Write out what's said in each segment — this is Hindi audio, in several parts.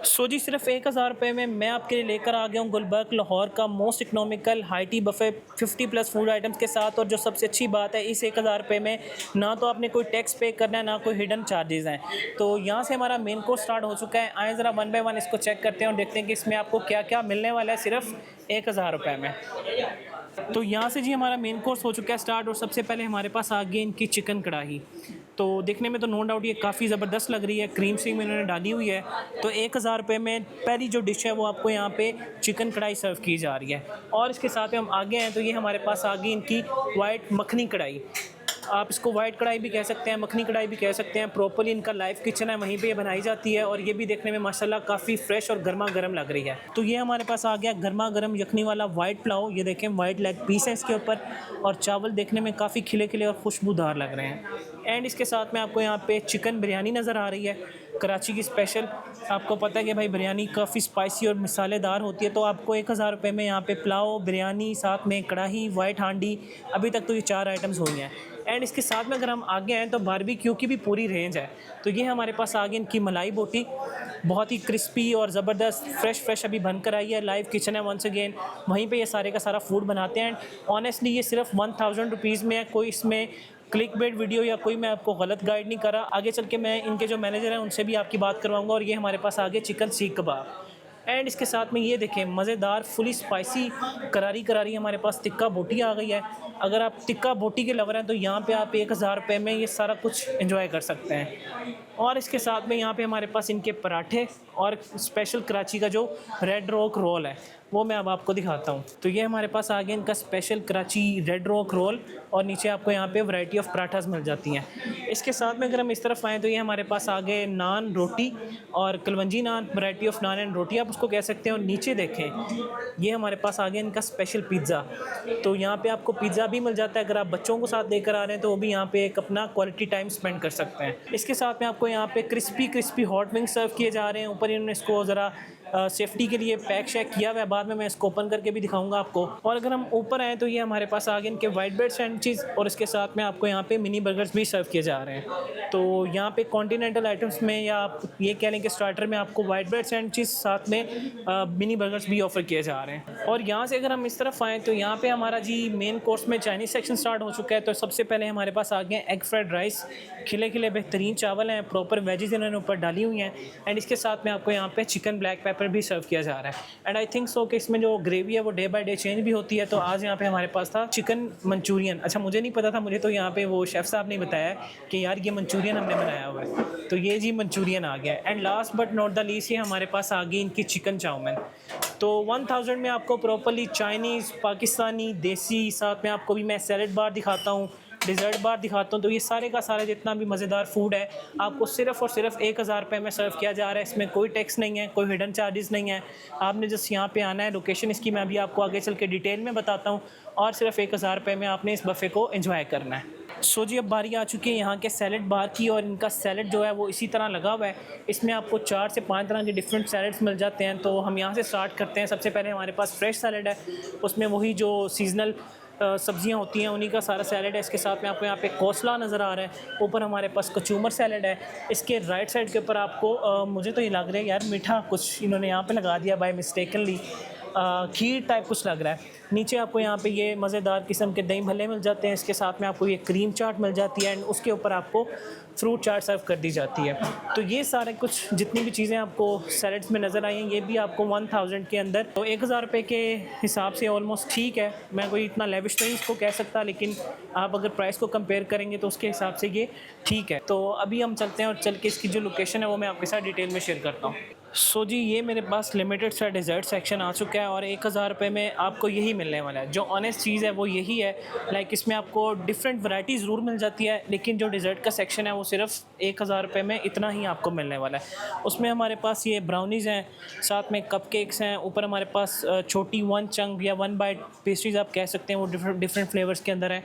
सो जी सिर्फ 1000 रुपये में मैं आपके लिए लेकर आ गया हूँ गुलबर्ग लाहौर का most economical high tea buffet 50+ food items के साथ। और जो सबसे अच्छी बात है, इस 1000 रुपये में ना तो आपने कोई टैक्स पे करना है, ना कोई हिडन चार्जेस हैं। तो यहाँ से हमारा मेन कोर्स स्टार्ट हो चुका है। आए ज़रा वन बाय वन इसको चेक करते हैं और देखते हैं कि इसमें आपको क्या क्या मिलने वाला है सिर्फ 1000 रुपये में। तो यहाँ से जी हमारा मेन कोर्स हो चुका है स्टार्ट। और सबसे पहले हमारे पास आ गई इनकी चिकन कढ़ाई। तो देखने में तो नो डाउट ये काफ़ी ज़बरदस्त लग रही है, क्रीम सीम इन्होंने डाली हुई है। तो 1000 रुपये में पहली जो डिश है वो आपको यहाँ पे चिकन कढ़ाई सर्व की जा रही है। और इसके साथ में हम आगे हैं तो ये हमारे पास आ गई इनकी वाइट मखनी कढ़ाई। आप इसको वाइट कढ़ाई भी कह सकते हैं, मखनी कढ़ाई भी कह सकते हैं। प्रॉपर्ली इनका लाइव किचन है, वहीं पे ये बनाई जाती है। और ये भी देखने में माशाल्लाह काफ़ी फ्रेश और गर्मा गर्म लग रही है। तो ये हमारे पास आ गया गर्मा गर्म यखनी वाला वाइट पुलाव। ये देखें वाइट लेग पीस है इसके ऊपर, और चावल देखने में काफ़ी खिले खिले और खुशबूदार लग रहे हैं। एंड इसके साथ में आपको यहाँ पे चिकन बिरयानी नज़र आ रही है, कराची की स्पेशल। आपको पता है कि भाई बिरयानी काफ़ी स्पाइसी और मसालेदार होती है। तो आपको 1000 रुपये में यहाँ पे पुलाव, बिरयानी, साथ में कढ़ाई, वाइट हांडी, अभी तक तो ये 4 आइटम्स हुई हैं। एंड इसके साथ में अगर हम आगे आएँ तो बारबेक्यू की भी पूरी रेंज है। तो ये हमारे पास आ गई इनकी मलाई बोटी, बहुत ही क्रिस्पी और ज़बरदस्त फ्रेश अभी बनकर आई है। लाइव किचन है वंस अगेन, वहीं पे ये सारे का सारा फूड बनाते हैं। ऑनेस्टली ये सिर्फ 1000 रुपीज़ में है। कोई इसमें क्लिक बेट वीडियो या कोई मैं आपको गलत गाइड नहीं कर रहा। आगे चल के मैं इनके जो मैनेजर हैं उनसे भी आपकी बात करवाऊंगा। और ये हमारे पास आगे चिकन सीख कबाब। एंड इसके साथ में ये देखें मज़ेदार फुली स्पाइसी करारी करारी हमारे पास टिक्का बोटी आ गई है। अगर आप टिक्का बोटी के लवर हैं तो यहाँ पे आप 1000 रुपये में ये सारा कुछ एंजॉय कर सकते हैं। और इसके साथ में यहाँ पे हमारे पास इनके पराठे और स्पेशल कराची का जो रेड रॉक रोल है वो मैं अब आपको दिखाता हूँ। तो ये हमारे पास आ गया इनका special Karachi red rock roll, और नीचे आपको यहाँ पे वैरायटी ऑफ पराठास मिल जाती हैं। इसके साथ में अगर हम इस तरफ आएँ तो ये हमारे पास आ गए नान रोटी और कलवंजी नान, वैरायटी ऑफ नान एंड रोटी आप उसको कह सकते हैं। और नीचे देखें ये हमारे पास आ गया इनका स्पेशल पिज़्ज़ा। तो यहाँ पे आपको पिज़्ज़ा भी मिल जाता है। अगर आप बच्चों को साथ लेकर आ रहे हैं तो वो भी यहाँ पे एक अपना क्वालिटी टाइम स्पेंड कर सकते हैं। इसके साथ में आपको यहाँ पे क्रिस्पी हॉट विंग सर्व किए जा रहे हैं। ऊपर इन्होंने इसको ज़रा सेफ्टी के लिए पैक शैक किया हुआ है, बाद में मैं इसको ओपन करके भी दिखाऊंगा आपको। और अगर हम ऊपर आएँ तो ये हमारे पास आ गए इनके वाइट ब्रेड सैंडविचेस, और इसके साथ में आपको यहाँ पे मिनी बर्गर्स भी सर्व किए जा रहे हैं। तो यहाँ पे कॉन्टिनेंटल आइटम्स में या आप ये कह लें कि स्टार्टर में आपको वाइट ब्रेड सैंडविचेस साथ में मिनी बर्गर्स भी ऑफर किए जा रहे हैं। और यहाँ से अगर हम इस तरफ आएँ तो यहाँ पे हमारा जी मेन कोर्स में चाइनीज़ सेक्शन स्टार्ट हो चुका है। तो सबसे पहले हमारे पास आ गए एग फ्राइड राइस, खिले खिले बेहतरीन चावल हैं, प्रॉपर वेजेस इन्होंने ऊपर डाली हुई हैं। एंड इसके साथ में आपको यहाँ पे चिकन ब्लैक पेपर भी सर्व किया जा रहा है। एंड आई थिंक सो कि इसमें जो ग्रेवी है वो डे बाय डे चेंज भी होती है। तो आज यहाँ पे हमारे पास था चिकन मंचूरियन। अच्छा, मुझे नहीं पता था, मुझे तो यहाँ पे वो शेफ़ साहब ने बताया कि यार ये मंचूरियन हमने बनाया हुआ है। तो ये जी मंचूरियन आ गया। And last but not the least ये हमारे पास आ गई इनकी चिकन चाउमीन। तो 1000 में आपको प्रॉपर्ली चाइनीज़, पाकिस्तानी, देसी, साथ में आपको भी मैं सैलड बार दिखाता हूँ, डिज़र्ट बार दिखाता हूँ। तो ये सारे का सारा जितना भी मज़ेदार फूड है आपको सिर्फ़ और सिर्फ 1000 रुपये में सर्व किया जा रहा है। इसमें कोई टैक्स नहीं है, कोई हिडन चार्जेस नहीं है। आपने जस्ट यहाँ पे आना है। लोकेशन इसकी मैं अभी आपको आगे चल के डिटेल में बताता हूँ। और सिर्फ 1000 रुपये में आपने इस बफ़े को एंजॉय करना है। सो जी अब बारी आ चुकी है यहाँ के सैलड बार की। और इनका सैलड जो है वो इसी तरह लगा हुआ है। इसमें आपको 4 से 5 तरह के डिफरेंट सैलड्स मिल जाते हैं। तो हम यहाँ से स्टार्ट करते हैं। सबसे पहले हमारे पास फ्रेश सैलड है, उसमें वही जो सीजनल सब्जियां होती हैं उन्हीं का सारा सैलड है। इसके साथ में आपको यहाँ पे कोसला नज़र आ रहा है। ऊपर हमारे पास कचूमर सैलड है। इसके राइट साइड के ऊपर आपको मुझे तो ये लग रहा है यार मीठा कुछ इन्होंने यहाँ पे लगा दिया बाय मिस्टेकनली, खीर टाइप कुछ लग रहा है। नीचे आपको यहाँ पे ये मज़ेदार किस्म के दही भल्ले मिल जाते हैं। इसके साथ में आपको ये क्रीम चाट मिल जाती है। एंड उसके ऊपर आपको फ्रूट चाट सर्व कर दी जाती है। तो ये सारे कुछ जितनी भी चीज़ें आपको सैलड्स में नज़र आई हैं ये भी आपको 1000 के अंदर, तो 1000 रुपये के हिसाब से ऑलमोस्ट ठीक है। मैं कोई इतना लेविश नहीं इसको कह सकता, लेकिन आप अगर प्राइस को कंपेयर करेंगे तो उसके हिसाब से ये ठीक है। तो अभी हम चलते हैं और चल के इसकी जो लोकेशन है वो मैं आपके साथ डिटेल में शेयर करता हूँ। सो जी ये मेरे पास लिमिटेड सा डेजर्ट सेक्शन आ चुका है और 1000 रुपये में आपको यही मिलने वाला है। जो ऑनेस्ट चीज़ है वो यही है। लाइक इसमें आपको डिफरेंट वैरायटी ज़रूर मिल जाती है, लेकिन जो डेजर्ट का सेक्शन है वो सिर्फ 1000 रुपये में इतना ही आपको मिलने वाला है। उसमें हमारे पास ये ब्राउनीज़ हैं, साथ में कपकेक्स हैं, ऊपर हमारे पास छोटी 1 चंक या 1 बाइट पेस्ट्रीज़ आप कह सकते हैं, वो डिफरेंट फ्लेवर्स के अंदर हैं।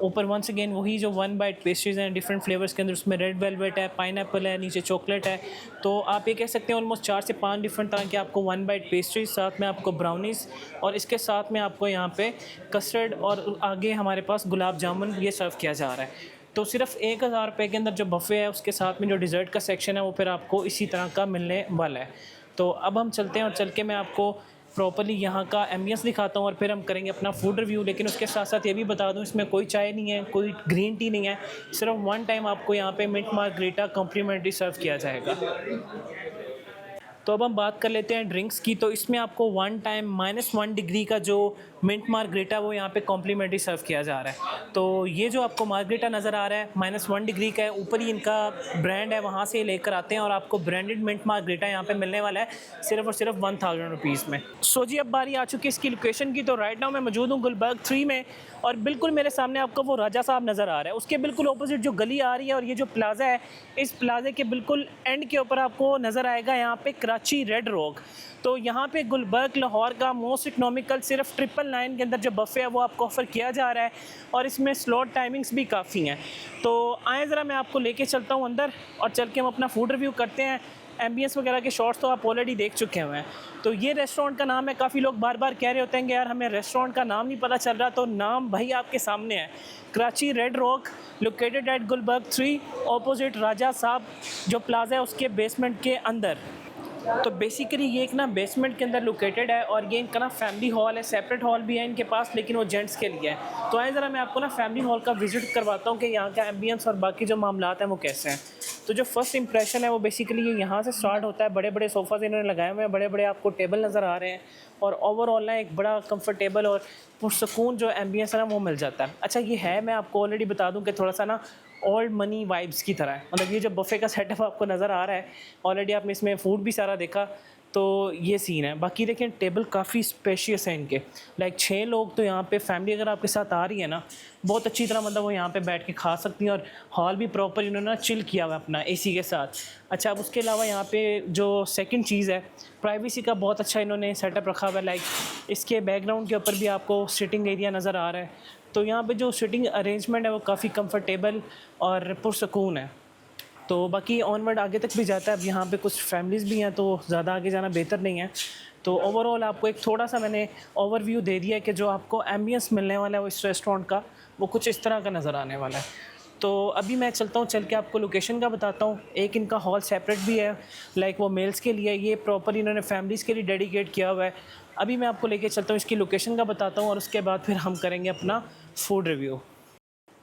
ऊपर वंस अगेन वही जो 1 बाइट पेस्ट्रीज़ हैं डिफरेंट फ्लेवर्स के अंदर, उसमें रेड वेलवेट है, पाइनएप्पल है, नीचे चॉकलेट है। तो आप ये कह सकते हैं ऑलमोस्ट 4 से 5 डिफरेंट तरह के आपको 1 बाइट पेस्ट्रीज, साथ में आपको ब्राउनीज़ और इसके साथ में आपको यहाँ पे कस्टर्ड और आगे हमारे पास गुलाब जामुन ये सर्व किया जा रहा है। तो सिर्फ 1000 रुपये के अंदर जो बफ़े है उसके साथ में जो डिज़र्ट का सेक्शन है वो फिर आपको इसी तरह का मिलने वाला है। तो अब हम चलते हैं और चल के मैं आपको प्रॉपर्ली यहाँ का एम्बियंस दिखाता हूँ और फिर हम करेंगे अपना फूड रिव्यू। लेकिन उसके साथ साथ ये भी बता दूँ, इसमें कोई चाय नहीं है, कोई ग्रीन टी नहीं है, सिर्फ वन टाइम आपको यहाँ पे मिंट मार्गरीटा कॉम्प्लीमेंट्री सर्व किया जाएगा। तो अब हम बात कर लेते हैं ड्रिंक्स की। तो इसमें आपको वन टाइम -1 डिग्री का जो मिंट मार्गरीटा वो यहाँ पे कॉम्प्लीमेंट्री सर्व किया जा रहा है। तो ये जो आपको मार्गरीटा नज़र आ रहा है -1 डिग्री का है, ऊपर ही इनका ब्रांड है, वहाँ से लेकर आते हैं और आपको ब्रांडेड मिंट मार्गरीटा यहाँ पे मिलने वाला है सिर्फ और सिर्फ 1000 रुपीज़ में। सो जी अब बारी आ चुकी है इसकी लोकेशन की। तो राइट नाउ मैं मौजूद हूँ गुलबर्ग 3 में और बिल्कुल मेरे सामने आपको वो राजा साहब नज़र आ रहा है। उसके बिल्कुल अपोजिट जो गली आ रही है और ये जो प्लाजा है, इस प्लाजे के बिल्कुल एंड के ऊपर आपको नज़र आएगा यहाँ पे कराची रेड रॉक। तो यहाँ पे गुलबर्ग लाहौर का मोस्ट इकनॉमिकल सिर्फ 999 के अंदर जो बफ़े है वो आपको ऑफ़र किया जा रहा है और इसमें स्लॉट टाइमिंग्स भी काफ़ी हैं। तो आए ज़रा मैं आपको लेके चलता हूँ अंदर और चल के हम अपना फूड रिव्यू करते हैं। एम्बियंस वगैरह के शॉट्स तो आप ऑलरेडी देख चुके हैं। तो ये रेस्टोरेंट का नाम है, काफ़ी लोग बार बार कह रहे होते हैं कि यार हमें रेस्टोरेंट का नाम नहीं पता चल रहा। तो नाम भाई आपके सामने है, Karachi red rock, located at Gulberg 3 opposite Raja Sahab जो प्लाजा है उसके बेसमेंट के अंदर। तो बेसिकली ये एक ना बेसमेंट के अंदर लोकेटेड है और ये इनका ना फैमिली हॉल है, सेपरेट हॉल भी है इनके पास, लेकिन वो जेंट्स के लिए है। तो आए ज़रा मैं आपको ना फैमिली हॉल का विज़िट करवाता हूँ कि यहाँ का एम्बियंस और बाकी जो मामलात हैं वो कैसे हैं। तो जो फर्स्ट इंप्रेशन है वो बेसिकली ये यहाँ से स्टार्ट होता है। बड़े बड़े सोफ़ाज़ इन्होंने लगाए हुए हैं, बड़े बड़े आपको टेबल नज़र आ रहे हैं और ओवरऑल ना एक बड़ा कंफर्टेबल और पुरसकून जो एम्बियंस है ना वो मिल जाता है। अच्छा ये है, मैं आपको ऑलरेडी बता दूँ कि थोड़ा सा ना ओल्ड मनी वाइब्स की तरह है। मतलब ये जो बफ़े का सेटअप आपको नज़र आ रहा है, ऑलरेडी आपने इसमें फ़ूड भी सारा देखा, तो ये सीन है। बाकी देखें टेबल काफ़ी स्पेशियस है इनके, लाइक 6 लोग तो यहाँ पे फैमिली अगर आपके साथ आ रही है ना, बहुत अच्छी तरह मतलब वो यहाँ पे बैठ के खा सकती हैं। और हॉल भी प्रॉपर इन्होंने ना चिल किया हुआ है अपना एसी के साथ। अच्छा अब उसके अलावा यहाँ पे जो सेकंड चीज़ है, प्राइवेसी का बहुत अच्छा इन्होंने सेटअप रखा हुआ है। लाइक इसके बैकग्राउंड के ऊपर भी आपको सिटिंग एरिया नज़र आ रहा है। तो यहाँ पे जो सिटिंग अरेंजमेंट है वो काफ़ी कंफर्टेबल और पुरसकून है। तो बाकी ऑनवर्ड आगे तक भी जाता है। अब यहाँ पे कुछ फैमिलीज़ भी हैं तो ज़्यादा आगे जाना बेहतर नहीं है। तो ओवरऑल आपको एक थोड़ा सा मैंने ओवरव्यू दे दिया है कि जो आपको एम्बियंस मिलने वाला है वो इस रेस्टोरेंट का वो कुछ इस तरह का नज़र आने वाला है। तो अभी मैं चलता हूँ, चल के आपको लोकेशन का बताता हूँ। एक इनका हॉल सेपरेट भी है, लाइक वो मेल्स के लिए, ये प्रॉपर इन्होंने फैमिलीज़ के लिए डेडिकेट किया हुआ है। अभी मैं आपको लेके चलता हूँ, इसकी लोकेशन का बताता हूँ और उसके बाद फिर हम करेंगे अपना फूड रिव्यू।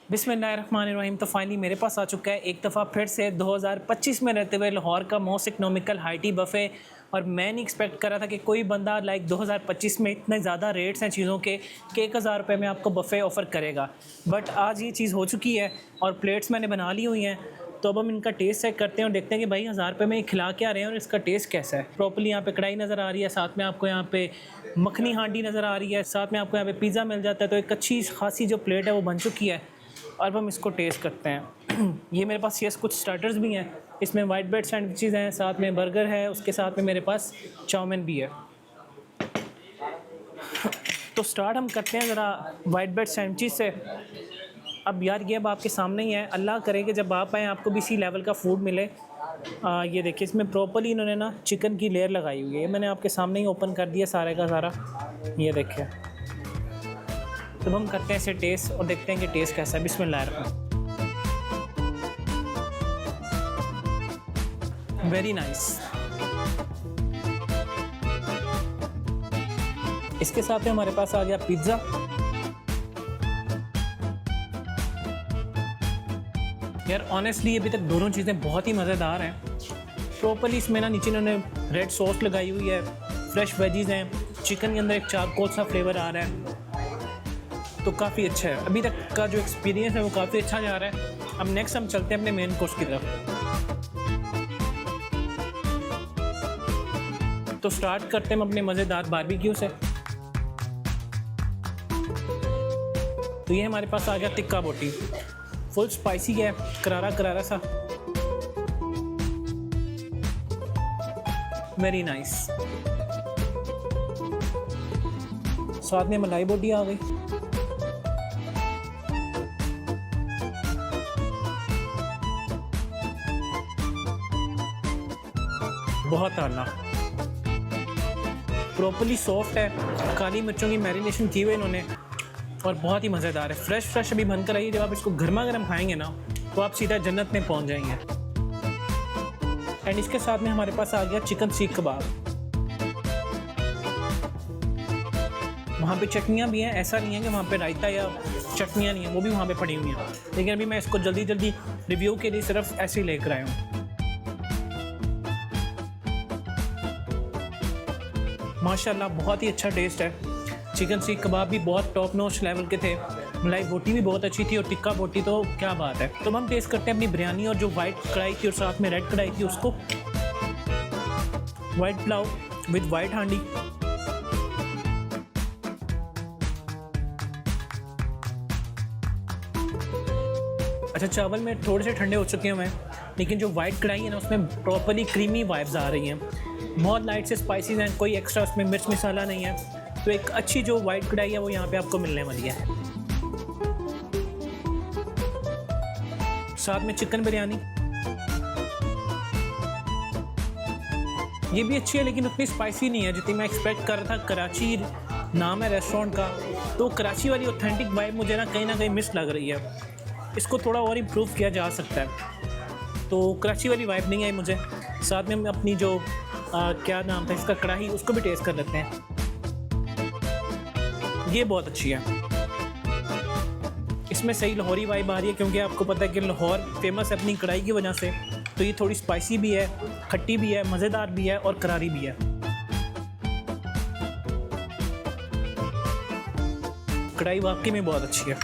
बिस्मिल्लाहिर्रहमानिर्रहीम। तो फाइनली मेरे पास आ चुका है एक दफ़ा फिर से 2025 में रहते हुए लाहौर का most economical high tea buffet. और मैं नहीं एक्सपेक्ट कर रहा था कि कोई बंदा लाइक 2025 में इतने ज़्यादा रेट्स हैं चीज़ों के कि 1000 रुपये में आपको बफ़े ऑफ़र करेगा। बट आज ये चीज़ हो चुकी है और प्लेट्स मैंने बना ली हुई हैं। तो अब हम इनका टेस्ट चेक करते हैं और देखते हैं कि भाई 1000 रुपये में ये खिला के आ रहे हैं और इसका टेस्ट कैसा है। प्रॉपर्ली यहाँ पे कढ़ाई नज़र आ रही है, साथ में आपको यहाँ पे मखनी हांडी नज़र आ रही है, साथ में आपको यहाँ पे पिज़्ज़ा मिल जाता है। तो एक अच्छी खासी जो प्लेट है वो बन चुकी है और अब हम इसको टेस्ट करते हैं। ये मेरे पास यस कुछ स्टार्टर्स भी हैं, इसमें वाइट ब्रेड सैंडविचेज़ हैं, साथ में बर्गर है, उसके साथ में मेरे पास चाउमीन भी है। तो स्टार्ट हम करते हैं ज़रा वाइट ब्रेड सैंडविच से। अब यार ये अब आपके सामने ही है, अल्लाह करे कि जब आप आएँ आपको भी इसी लेवल का फूड मिले। ये देखिए इसमें प्रॉपर्ली इन्होंने ना चिकन की लेयर लगाई हुई है। मैंने आपके सामने ही ओपन कर दिया सारे का सारा, ये देखिए। तो हम करते हैं इसे टेस्ट और देखते हैं कि टेस्ट कैसा है। बिस्मिल्लाह। Very nice. इसके साथ में हमारे पास आ गया पिज़्ज़ा। यार ऑनेस्टली अभी तक दोनों चीज़ें बहुत ही मज़ेदार हैं। प्रॉपर्ली इसमें ना नीचे इन्होंने रेड सॉस लगाई हुई है, फ्रेश वेजीज़ हैं, चिकन के अंदर एक चारकोल सा फ्लेवर आ रहा है, तो काफ़ी अच्छा है। अभी तक का जो एक्सपीरियंस है वो काफ़ी अच्छा जा रहा है। अब नेक्स्ट हम चलते हैं अपने मेन कोर्स की तरफ। तो स्टार्ट करते हैं हम अपने मज़ेदार बारबेक्यू से। तो ये हमारे पास आ गया टिक्का बोटी, फुल स्पाइसी है, करारा करारा सा, वेरी नाइस। साथ में मलाई बोटी आ गई। बहुत आला, प्रॉपर्ली सॉफ्ट है, काली मिर्चों की मैरिनेशन की हुई इन्होंने और बहुत ही मज़ेदार है। फ्रेश अभी बनकर आई है। जब आप इसको गर्मा गर्म खाएंगे ना तो आप सीधा जन्नत में पहुंच जाएंगे। एंड इसके साथ में हमारे पास आ गया चिकन सीख कबाब। वहाँ पे चटनियाँ भी हैं, ऐसा नहीं है कि वहाँ पे रायता या चटनियाँ नहीं हैं, वो भी वहाँ पे पड़ी हुई हैं। लेकिन अभी मैं इसको जल्दी जल्दी रिव्यू के लिए सिर्फ ऐसे ही लेकर आया हूँ। माशाल्लाह बहुत ही अच्छा टेस्ट है। चिकन सीख कबाब भी बहुत टॉप नॉच लेवल के थे, मलाई बोटी भी बहुत अच्छी थी और टिक्का बोटी तो क्या बात है। तो हम टेस्ट करते हैं अपनी बिरयानी और जो वाइट कढ़ाई थी और साथ में रेड कढ़ाई थी उसको। वाइट पुलाव विद वाइट हांडी, अच्छा चावल में थोड़े से ठंडे हो चुके हैं मैं, लेकिन जो वाइट कढ़ाई है ना उसमें प्रॉपरली क्रीमी वाइब्स आ रही हैं। बहुत लाइट से स्पाइसीज हैं, कोई एक्स्ट्रा उसमें मिर्च मसाला नहीं है। तो एक अच्छी जो वाइट कढ़ाई है वो यहाँ पे आपको मिलने वाली है। साथ में चिकन बिरयानी, ये भी अच्छी है लेकिन उतनी स्पाइसी नहीं है जितनी मैं एक्सपेक्ट कर रहा था। कराची नाम है रेस्टोरेंट का, तो कराची वाली ऑथेंटिक वाइब मुझे ना कहीं मिस लग रही है। इसको थोड़ा और इम्प्रूव किया जा सकता है। तो कराची वाली वाइब नहीं आई मुझे। साथ में हम अपनी जो क्या नाम था इसका, कढ़ाई, उसको भी टेस्ट कर लेते हैं। ये बहुत अच्छी है, इसमें सही लाहौरी वाइब आ रही है क्योंकि आपको पता है कि लाहौर फेमस है अपनी कढ़ाई की वजह से। तो ये थोड़ी स्पाइसी भी है, खट्टी भी है, मज़ेदार भी है और करारी भी है। कढ़ाई वाकई में बहुत अच्छी है।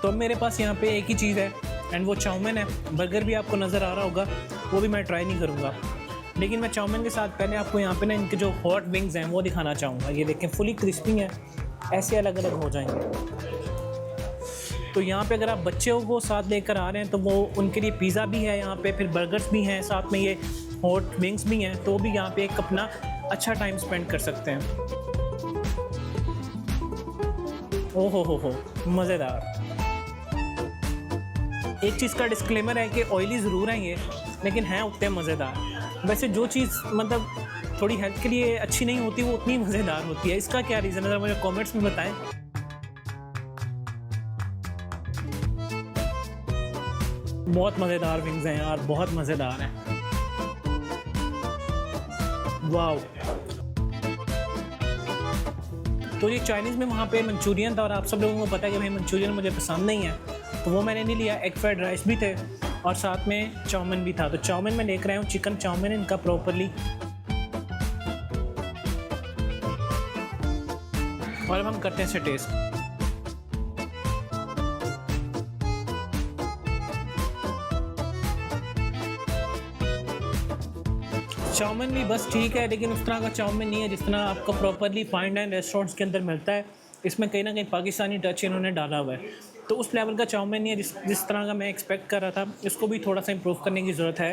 तो मेरे पास यहाँ पे एक ही चीज़ है एंड वो चाउमीन है। बर्गर भी आपको नज़र आ रहा होगा, वो भी मैं ट्राई नहीं करूँगा। लेकिन मैं चाउमीन के साथ पहले आपको यहाँ पे ना इनके जो हॉट विंग्स हैं वो दिखाना चाहूँगा। ये देखें, फुली क्रिस्पी हैं, ऐसे अलग अलग हो जाएंगे। तो यहाँ पे अगर आप बच्चों को साथ लेकर आ रहे हैं तो वो उनके लिए पिज़्ज़ा भी है यहाँ पे, फिर बर्गर्स भी हैं, साथ में ये हॉट विंग्स भी हैं। तो भी यहाँ पे एक अपना अच्छा टाइम स्पेंड कर सकते हैं। ओहो हो, मज़ेदार। एक चीज़ का डिस्क्लेमर है कि ऑयली ज़रूर हैं ये, लेकिन हैं उतने मज़ेदार। वैसे जो चीज़ मतलब थोड़ी हेल्थ के लिए अच्छी नहीं होती वो उतनी मज़ेदार होती है। इसका क्या रीज़न है ज़रा मुझे कमेंट्स में बताएं। बहुत मज़ेदार विंग्स हैं यार, बहुत मज़ेदार हैं। वाओ। तो ये चाइनीज़ में वहाँ पे मंचूरियन था और आप सब लोगों को पता है कि भाई मंचूरियन मुझे पसंद नहीं है, तो वो मैंने नहीं लिया। एग फ्राइड राइस भी थे और साथ में चाउमीन भी था। तो चाउमीन में लेकर आया हूँ चिकन चाउमीन इनका प्रॉपरली। और अब हम करते हैं इसे टेस्ट। चाउमीन भी बस ठीक है, लेकिन उस तरह का चाउमीन नहीं है जिस तरह आपको प्रॉपरली फाइन डाइन रेस्टोरेंट्स के अंदर मिलता है। इसमें कहीं ना कहीं पाकिस्तानी टच इन्होंने डाला हुआ है। तो उस लेवल का चाउमीन नहीं है जिस तरह का मैं एक्सपेक्ट कर रहा था। इसको भी थोड़ा सा इम्प्रूव करने की ज़रूरत है।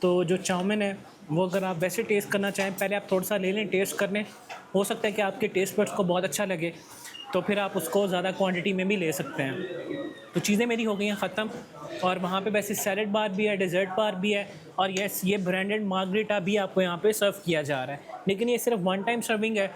तो जो चाउमीन है वो अगर आप वैसे टेस्ट करना चाहें, पहले आप थोड़ा सा ले लें, टेस्ट कर लें। हो सकता है कि आपके टेस्ट बड्स को बहुत अच्छा लगे, तो फिर आप उसको ज़्यादा क्वांटिटी में भी ले सकते हैं। तो चीज़ें मेरी हो गई हैं ख़त्म। और वहाँ पे वैसे सैलड बार भी है, डेजर्ट बार भी है, और यस ये ब्रांडेड मार्गरीटा भी आपको यहाँ पे सर्व किया जा रहा है, लेकिन ये सिर्फ वन टाइम सर्विंग है।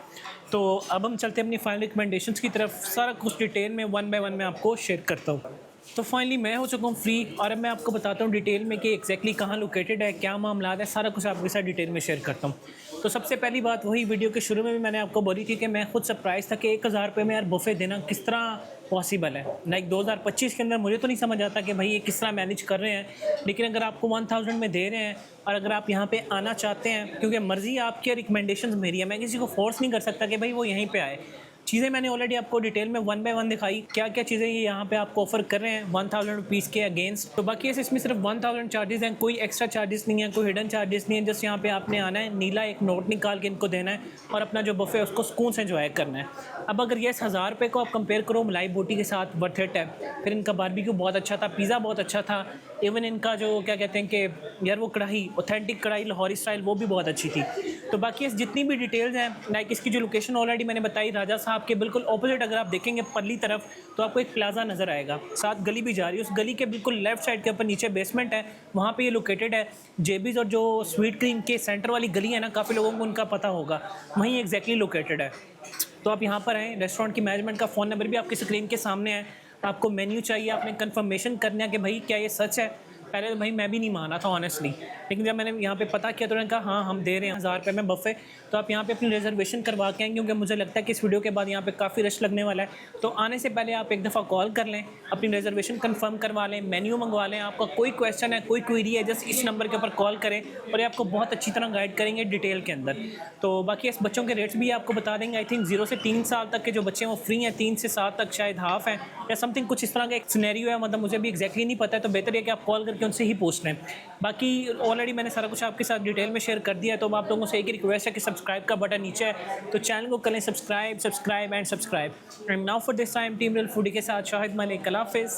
तो अब हम चलते हैं अपनी फाइनल रिकमेंडेशंस की तरफ। सारा कुछ डिटेल में वन बाय वन मैं आपको शेयर करता हूँ। तो फाइनली मैं हो चुका हूँ फ्री और अब मैं आपको बताता हूँ डिटेल में कि एग्जैक्टली कहाँ लोकेटेड है, क्या मामला है, सारा कुछ आपके साथ डिटेल में शेयर करता हूँ। तो सबसे पहली बात वही वीडियो के शुरू में भी मैंने आपको बोली थी कि मैं खुद सरप्राइज़ था कि 1000 रुपये में यार बुफे देना किस तरह पॉसिबल है। लाइक 2025 के अंदर मुझे तो नहीं समझ आता कि भाई ये किस तरह मैनेज कर रहे हैं, लेकिन अगर आपको 1000 में दे रहे हैं और अगर आप यहाँ पे आना चाहते हैं, क्योंकि मर्ज़ी आपकी, रिकमेंडेशंस मेरी है, मैं किसी को फोर्स नहीं कर सकता कि भाई वो यहीं पे आए। चीज़ें मैंने ऑलरेडी आपको डिटेल में वन बाय वन दिखाई, क्या क्या चीज़ें ये यहाँ पे आपको ऑफर कर रहे हैं 1000 रुपीज़ के अगेंस्ट। तो बाकी इसमें सिर्फ 1000 चार्जेस हैं, कोई एक्स्ट्रा चार्जेस नहीं है, कोई हिडन चार्जेस नहीं है। जस्ट यहाँ पे आपने आना है, नीला एक नोट निकाल के इनको देना है और अपना जो बफे है उसको सुकून से एंजॉय करना है। अब अगर ये 1000 रुपये को आप कंपेयर करो मलाई बोटी के साथ, वर्थ इट है। फिर इनका बारबेक्यू बहुत अच्छा था, पिज़्ज़ा बहुत अच्छा था, इवन इनका जो क्या कहते हैं कि यार वो कढ़ाई, ऑथेंटिक कढ़ाई लाहौरी स्टाइल, वो भी बहुत अच्छी थी। तो बाकी इस जितनी भी डिटेल्स हैं, लाइक इसकी जो लोकेशन ऑलरेडी मैंने बताई, राजा साहब के बिल्कुल ऑपोजिट अगर आप देखेंगे परली तरफ तो आपको एक प्लाजा नज़र आएगा, साथ गली भी जा रही है। उस गली के बिल्कुल लेफ्ट साइड के ऊपर नीचे बेसमेंट है, वहाँ पे ये लोकेटेड है। जेबीज़ और जो स्वीट क्रीम के सेंटर वाली गली है ना, काफ़ी लोगों को उनका पता होगा, वहीं एग्जैक्टली लोकेटेड है। तो आप यहाँ पर आएँ, रेस्टोरेंट की मैनेजमेंट का फ़ोन नंबर भी आपकी स्क्रीन के सामने है। आपको मेन्यू चाहिए, आपने कंफर्मेशन करना है कि भाई क्या ये सच है, पहले तो भाई मैं भी नहीं मान रहा था ऑनेस्टली, लेकिन जब मैंने यहाँ पे पता किया तो उन्होंने कहा हाँ हम दे रहे हैं 1000 रुपये में बफ़े, तो आप यहाँ पे अपनी रिजर्वेशन करवा के आएँ, क्योंकि मुझे लगता है कि इस वीडियो के बाद यहाँ पे काफ़ी रश लगने वाला है। तो आने से पहले आप एक दफ़ा कॉल कर लें, अपनी रिजर्वेशन कंफर्म करवा लें, मेन्यू मंगवा लें। आपका कोई क्वेश्चन है, कोई क्वेरी है, जस्ट इस नंबर के ऊपर कॉल करें और ये आपको बहुत अच्छी तरह गाइड करेंगे डिटेल के अंदर। तो बाकी इस बच्चों के रेट्स भी आपको बता देंगे। आई थिंक 0 से 3 साल तक के जो बच्चे हैं वो फ्री हैं, 3 से 7 तक शायद हाफ है या समथिंग कुछ इस तरह का एक सिनेरियो है, मतलब मुझे भी एग्जैक्टली नहीं पता है, तो बेहतर है कि आप कॉल करके उनसे ही पूछ लें। बाकी ऑलरेडी मैंने सारा कुछ आपके साथ डिटेल में शेयर कर दिया है, तो अब आप लोगों से एक ही रिक्वेस्ट है कि सब्सक्राइब का बटन नीचे है, तो चैनल को करें subscribe subscribe and subscribe. And now for this time team real foodie के साथ शाहिद मलिक, अल्लाह हाफिज़।